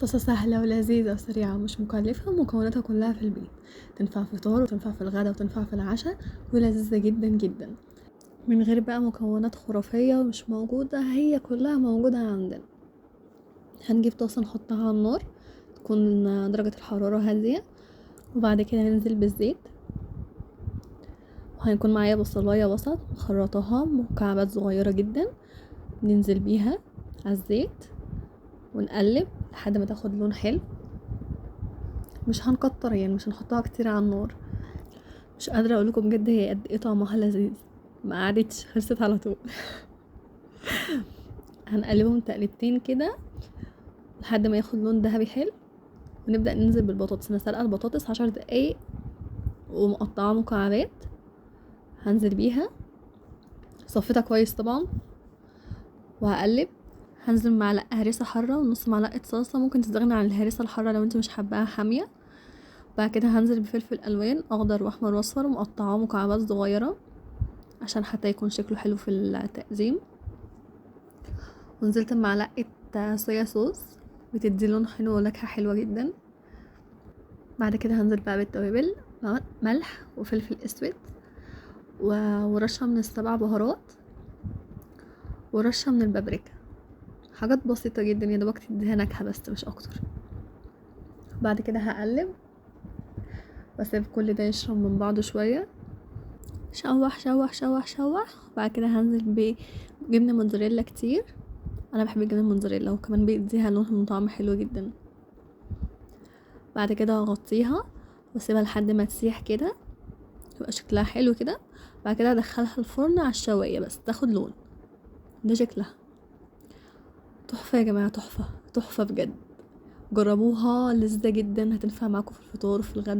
طاسة سهلة ولذيذة وسريعة ومش مكلفة، ومكوناتها كلها في البيت، تنفع فطار وتنفع في الغدا وتنفع في العشاء، ولذيذة جدا جدا من غير بقى مكونات خرافية ومش موجودة، هي كلها موجودة عندنا. هنجيب طاسة نحطها على النار، تكون درجة الحرارة هادية، وبعد كده ننزل بالزيت، وهيكون معايا بصلاية وسط مخرطاها مكعبات صغيرة جدا، ننزل بيها على الزيت ونقلب لحد ما تاخد لون حلو. مش هنكتر يعني، مش هنحطها كتير على النار. مش قادرة اقولكم بجد هي قد ايه طعمها لذيذ، ما قعدتش، خلصت على طول. هنقلبهم تقلبتين كده لحد ما ياخد لون ذهبي حلو، ونبدأ ننزل بالبطاطس. انا سلقة البطاطس 10 دقايق ومقطعة مكعبات، هنزل بيها صفيتها كويس طبعا، وهقلب. هنزل معلقة هريسة حارة ونص معلقة صلصة، ممكن تستغني عن الهريسة الحارة لو انت مش حباها حامية. بعد كده هنزل بفلفل الوان اخضر واحمر واصفر مقطعاه مكعبات صغيرة عشان حتى يكون شكله حلو في التقديم. ونزلت بمعلقة صويا صوص بتدي لون حلو ونكهة حلوة جدا. بعد كده هنزل بقى بالتوابل، ملح وفلفل اسود ورشة من السبع بهارات ورشة من البابريكا، حاجات بسيطة جدا يا دوبك تديها نكهة بس مش اكتر. بعد كده هقلب واسيب كل ده يشرب من بعضه شوية، شوح شوح شوح شوح. بعد كده هنزل بجبنة موتزاريلا كتير، انا بحب الجبنة الموتزاريلا وكمان بيديها لون طعم حلو جدا. بعد كده هغطيها واسيبها لحد ما تسيح كده، يبقى شكلها حلو كده. بعد كده ادخلها الفرن على الشوايه بس تاخد لون. ده شكلها تحفه يا جماعه، تحفه تحفه بجد. جربوها، لذيذه جدا، هتنفع معاكم في الفطار وفي الغدا.